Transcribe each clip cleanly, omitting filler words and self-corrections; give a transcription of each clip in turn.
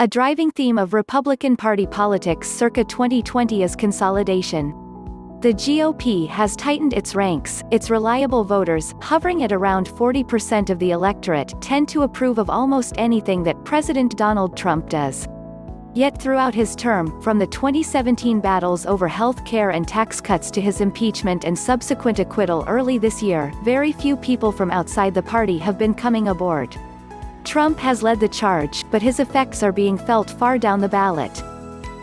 A driving theme of Republican Party politics circa 2020 is consolidation. The GOP has tightened its ranks. Its reliable voters, hovering at around 40% of the electorate, tend to approve of almost anything that President Donald Trump does. Yet throughout his term, from the 2017 battles over health care and tax cuts to his impeachment and subsequent acquittal early this year, very few people from outside the party have been coming aboard. Trump has led the charge, but his effects are being felt far down the ballot.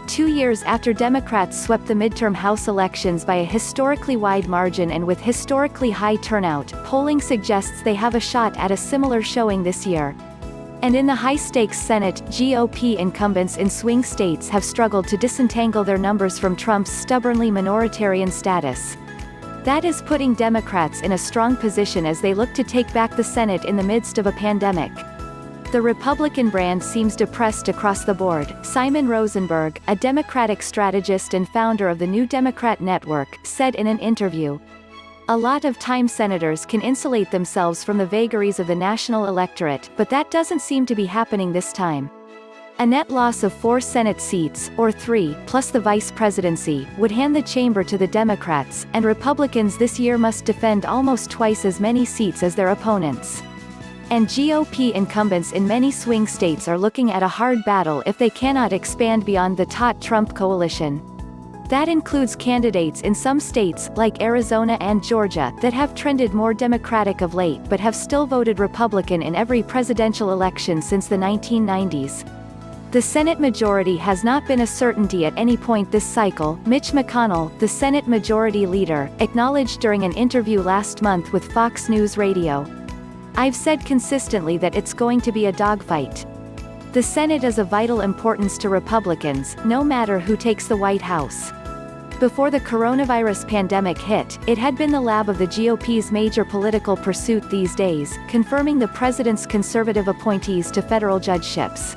2 years after Democrats swept the midterm House elections by a historically wide margin and with historically high turnout, polling suggests they have a shot at a similar showing this year. And in the high-stakes Senate, GOP incumbents in swing states have struggled to disentangle their numbers from Trump's stubbornly minoritarian status. That is putting Democrats in a strong position as they look to take back the Senate in the midst of a pandemic. The Republican brand seems depressed across the board. Simon Rosenberg, a Democratic strategist and founder of the New Democrat Network, said in an interview, "A lot of time senators can insulate themselves from the vagaries of the national electorate, but that doesn't seem to be happening this time. A net loss of 4 Senate seats, or 3, plus the vice presidency, would hand the chamber to the Democrats, and Republicans this year must defend almost twice as many seats as their opponents. And GOP incumbents in many swing states are looking at a hard battle if they cannot expand beyond the taut Trump coalition. That includes candidates in some states, like Arizona and Georgia, that have trended more Democratic of late but have still voted Republican in every presidential election since the 1990s. The Senate majority has not been a certainty at any point this cycle," Mitch McConnell, the Senate Majority Leader, acknowledged during an interview last month with Fox News Radio. "I've said consistently that it's going to be a dogfight. The Senate is of vital importance to Republicans, no matter who takes the White House." Before the coronavirus pandemic hit, it had been the lab of the GOP's major political pursuit these days, confirming the president's conservative appointees to federal judgeships.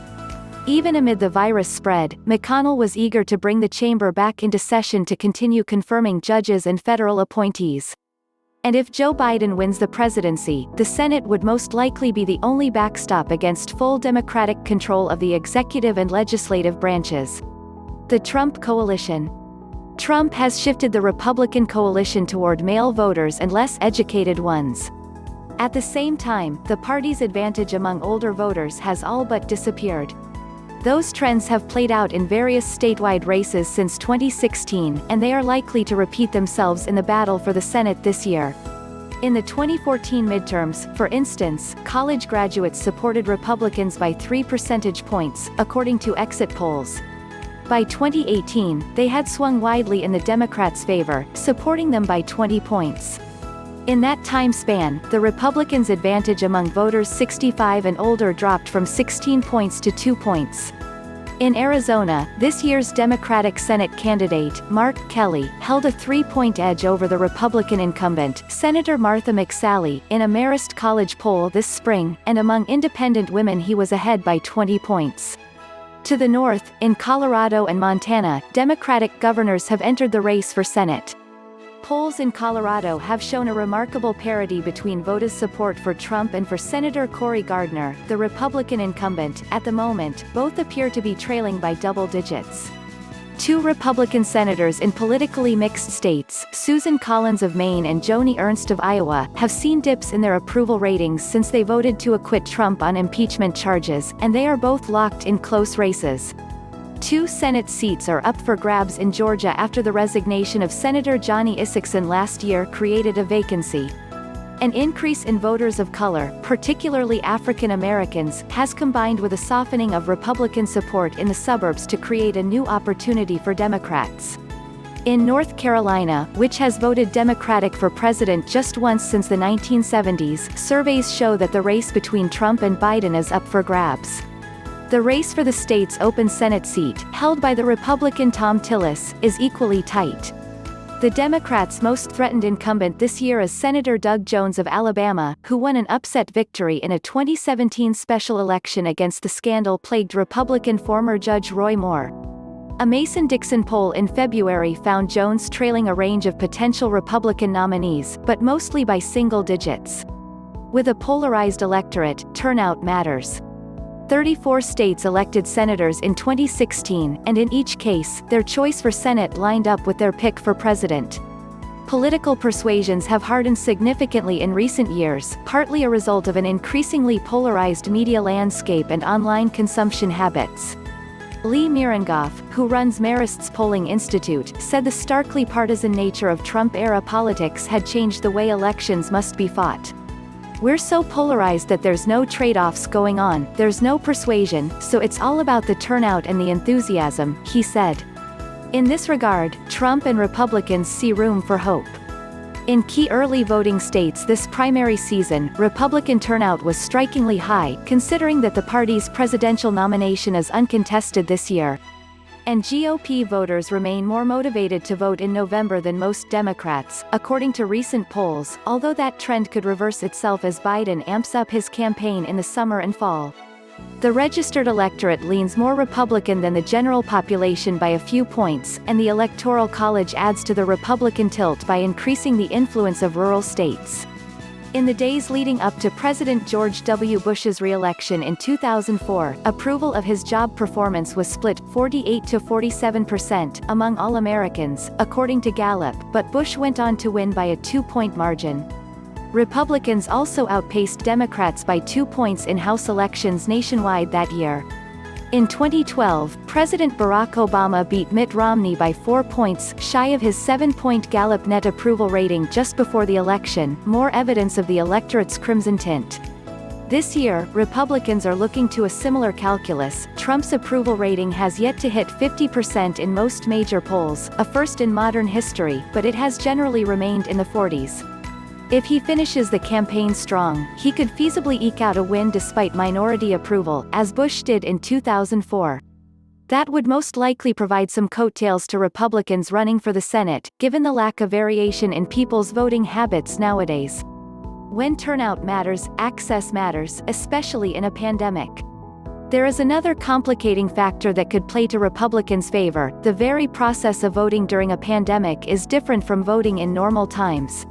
Even amid the virus spread, McConnell was eager to bring the chamber back into session to continue confirming judges and federal appointees. And if Joe Biden wins the presidency, the Senate would most likely be the only backstop against full Democratic control of the executive and legislative branches. The Trump coalition. Trump has shifted the Republican coalition toward male voters and less educated ones. At the same time, the party's advantage among older voters has all but disappeared. Those trends have played out in various statewide races since 2016, and they are likely to repeat themselves in the battle for the Senate this year. In the 2014 midterms, for instance, college graduates supported Republicans by 3 percentage points, according to exit polls. By 2018, they had swung widely in the Democrats' favor, supporting them by 20 points. In that time span, the Republicans' advantage among voters 65 and older dropped from 16 points to 2 points. In Arizona, this year's Democratic Senate candidate, Mark Kelly, held a 3-point edge over the Republican incumbent, Senator Martha McSally, in a Marist College poll this spring, and among independent women he was ahead by 20 points. To the north, in Colorado and Montana, Democratic governors have entered the race for Senate. Polls in Colorado have shown a remarkable parity between voters' support for Trump and for Senator Cory Gardner, the Republican incumbent. At the moment, both appear to be trailing by double digits. 2 Republican senators in politically mixed states, Susan Collins of Maine and Joni Ernst of Iowa, have seen dips in their approval ratings since they voted to acquit Trump on impeachment charges, and they are both locked in close races. 2 Senate seats are up for grabs in Georgia after the resignation of Senator Johnny Isakson last year created a vacancy. An increase in voters of color, particularly African Americans, has combined with a softening of Republican support in the suburbs to create a new opportunity for Democrats. In North Carolina, which has voted Democratic for president just once since the 1970s, surveys show that the race between Trump and Biden is up for grabs. The race for the state's open Senate seat, held by the Republican Tom Tillis, is equally tight. The Democrats' most threatened incumbent this year is Senator Doug Jones of Alabama, who won an upset victory in a 2017 special election against the scandal-plagued Republican former Judge Roy Moore. A Mason-Dixon poll in February found Jones trailing a range of potential Republican nominees, but mostly by single digits. With a polarized electorate, turnout matters. 34 states elected senators in 2016, and in each case, their choice for Senate lined up with their pick for president. Political persuasions have hardened significantly in recent years, partly a result of an increasingly polarized media landscape and online consumption habits. Lee Mirengoff, who runs Marist's Polling Institute, said the starkly partisan nature of Trump-era politics had changed the way elections must be fought. "We're so polarized that there's no trade-offs going on, there's no persuasion, so it's all about the turnout and the enthusiasm," he said. In this regard, Trump and Republicans see room for hope. In key early voting states this primary season, Republican turnout was strikingly high, considering that the party's presidential nomination is uncontested this year. And GOP voters remain more motivated to vote in November than most Democrats, according to recent polls, although that trend could reverse itself as Biden amps up his campaign in the summer and fall. The registered electorate leans more Republican than the general population by a few points, and the Electoral College adds to the Republican tilt by increasing the influence of rural states. In the days leading up to President George W. Bush's re-election in 2004, approval of his job performance was split 48 to 47% among all Americans, according to Gallup, but Bush went on to win by a 2-point margin. Republicans also outpaced Democrats by 2 points in House elections nationwide that year. In 2012, President Barack Obama beat Mitt Romney by 4 points, shy of his 7-point Gallup net approval rating just before the election, more evidence of the electorate's crimson tint. This year, Republicans are looking to a similar calculus. Trump's approval rating has yet to hit 50% in most major polls, a first in modern history, but it has generally remained in the 40s. If he finishes the campaign strong, he could feasibly eke out a win despite minority approval, as Bush did in 2004. That would most likely provide some coattails to Republicans running for the Senate, given the lack of variation in people's voting habits nowadays. When turnout matters, access matters, especially in a pandemic. There is another complicating factor that could play to Republicans' favor. The very process of voting during a pandemic is different from voting in normal times.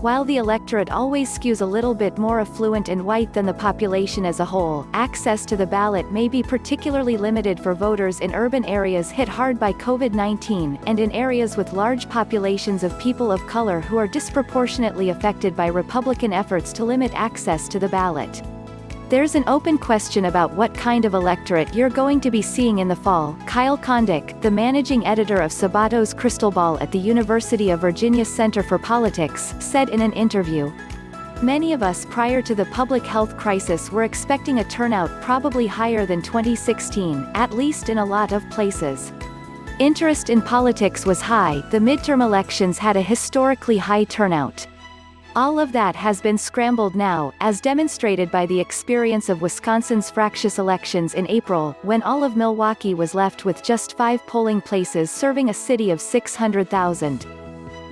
While the electorate always skews a little bit more affluent and white than the population as a whole, access to the ballot may be particularly limited for voters in urban areas hit hard by COVID-19, and in areas with large populations of people of color who are disproportionately affected by Republican efforts to limit access to the ballot. There's an open question about what kind of electorate you're going to be seeing in the fall. Kyle Kondik, the managing editor of Sabato's Crystal Ball at the University of Virginia Center for Politics, said in an interview, "Many of us prior to the public health crisis were expecting a turnout probably higher than 2016, at least in a lot of places. Interest in politics was high, the midterm elections had a historically high turnout. All of that has been scrambled now, as demonstrated by the experience of Wisconsin's fractious elections in April, when all of Milwaukee was left with just 5 polling places serving a city of 600,000.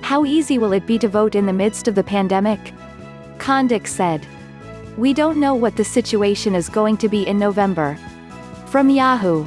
How easy will it be to vote in the midst of the pandemic?" Kondik said. "We don't know what the situation is going to be in November." From Yahoo!